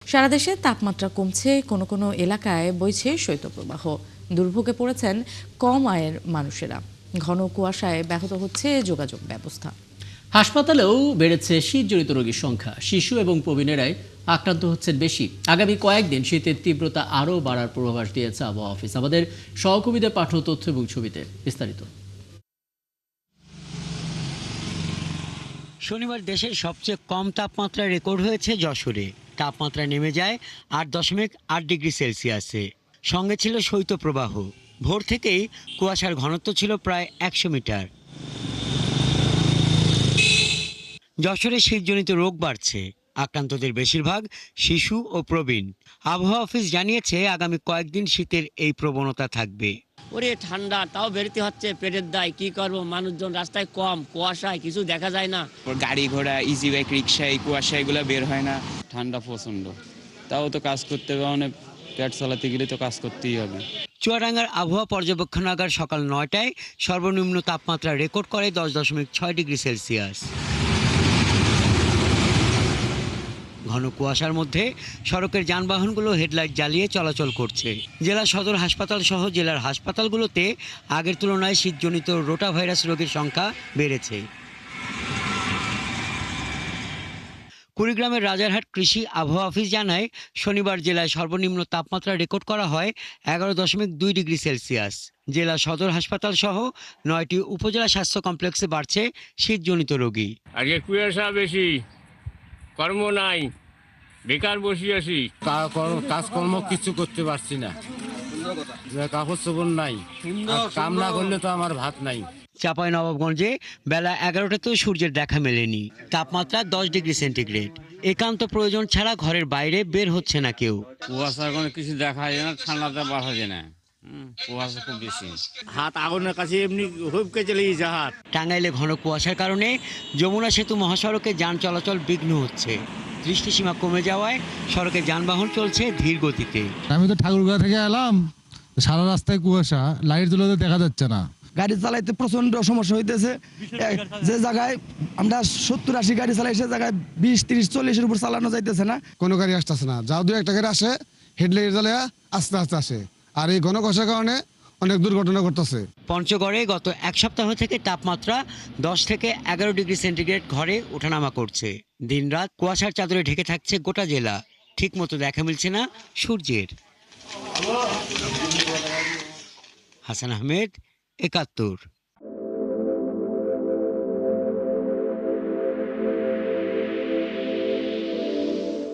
সারা দেশে তাপমাত্রা কমছে, কোনো কোনো এলাকায় বইছে শৈত্যপ্রবাহ। দুর্ভোগে পড়েছেন কম আয়ের মানুষেরা। ঘন কুয়াশায় ব্যাহত হচ্ছে যোগাযোগ ব্যবস্থা। হাসপাতালেও বেড়েছে শীতজনিত রোগীর সংখ্যা। শিশু এবং প্রবীণেরাই আক্রান্ত হচ্ছেন বেশি। আগামী কয়েকদিন শীতের তীব্রতা আরও বাড়ার পূর্বাভাস দিয়েছে আবহাওয়া অফিস। আমাদের সহকর্মীদের পাঠানো তথ্য এবং ছবিতে বিস্তারিত। শনিবার দেশের সবচেয়ে কম তাপমাত্রা রেকর্ড হয়েছে যশোরে। তাপমাত্রা নেমে যায় 8.8 ডিগ্রি সেলসিয়াসে। সঙ্গে ছিল শৈত্যপ্রবাহ। ভোর থেকেই কুয়াশার ঘনত্ব ছিল প্রায় 100 মিটার। যশোরে শীতজনিত রোগ বাড়ছে। আক্রান্তদের বেশিরভাগ শিশু ও প্রবীণ। আবহাওয়া অফিস জানিয়েছে আগামী কয়েকদিন শীতের এই প্রবণতা থাকবে। ওরে ঠান্ডা, তাও বেরোতে হচ্ছে পেটের দায়, কি করবো, মানুষজন রাস্তায় কম, কুয়াশায় কিছু দেখা যায় না। গাড়ি ঘোড়া, ইজি বাইক, রিক্সা, এই কুয়াশা এগুলো বের হয় না। ঠান্ডা প্রচন্ড, তাও তো কাজ করতে হবে, মানে পেট চালাতে গেলে তো কাজ করতেই হবে। চুয়াডাঙ্গার আবহাওয়া পর্যবেক্ষণাগার সকাল 9টায় সর্বনিম্ন তাপমাত্রা রেকর্ড করে 10.6 ডিগ্রি সেলসিয়াস। ঘন কুয়াশার মধ্যে সড়কের যানবাহনগুলো হেডলাইট জ্বালিয়ে চলাচল করছে। জেলা সদর হাসপাতাল সহ জেলার হাসপাতালগুলোতে আগের তুলনায় শীতজনিত রোটা ভাইরাস রোগীর সংখ্যা বেড়েছে। কুড়িগ্রামের রাজারহাট কৃষি আবহাওয়া অফিস জানায়, শনিবার জেলায় সর্বনিম্ন তাপমাত্রা রেকর্ড করা হয় 11.2 ডিগ্রি সেলসিয়াস। জেলা সদর হাসপাতাল সহ 9টি উপজেলা স্বাস্থ্য কমপ্লেক্সে বাড়ছে শীতজনিত রোগী। আগে কুয়াশা বেশি, কর্ম নাই, বেকার বসে আছি। কাজকর্ম কিছু করতে পারছি না, কাপড় চোপড় নাই, কাম না করলে তো আমার ভাত নাই। চাঁপাইনবাবগঞ্জে বেলা 11টাতেও সূর্যের দেখা মেলেনি। তাপমাত্রা 10 ডিগ্রি সেন্টিগ্রেড। একান্ত প্রয়োজন ছাড়া ঘরের বাইরে বের হচ্ছে না কেউ। কুয়াশার কোনো কিছু দেখা যায় না, ঠান্ডাতে বাসা যায় না, কুয়াশা খুব বেশি। হাত আগুনের কাছে এমনি হুবকে চলে গেছে হাত। টাঙ্গাইলে ঘন কুয়াশার কারণে যমুনা সেতু মহাসড়কে যান চলাচল বিঘ্ন হচ্ছে। দৃষ্টিসীমা কমে যাওয়ায় সড়কে যানবাহন চলছে ধীর গতিতে। আমি তো ঠাকুরগাঁও থেকে এলাম, সারা রাস্তায় কুয়াশা, লাইট জ্বলে দেখা যাচ্ছে না। গাড়ি চালাইতে প্রচন্ড সমস্যা হইতেছে। যে জায়গায় আমরা 70-80 গাড়ি চালাই, সে জায়গায় 20-30-40-এর উপর চালানো যাইতেছে না। কোনো গাড়ি আসতেছে না, যাও দু একটা গাড়ি আসে, হেডলাইট জ্বালিয়ে আস্তে আস্তে আসে। আর এই ঘন কুয়াশার কারণে অনেক দুর্ঘটনা ঘটতেছে। পঞ্চগড়ে গত এক সপ্তাহ থেকে তাপমাত্রা 10 থেকে 11 ডিগ্রি সেন্টিগ্রেড ঘরে ওঠানামা করছে। দিনরাত কুয়াশার চাদরে ঢেকে থাকছে গোটা জেলা। ঠিকমতো দেখা মিলছে না সূর্যের। হাসান আহমেদ, ৭১।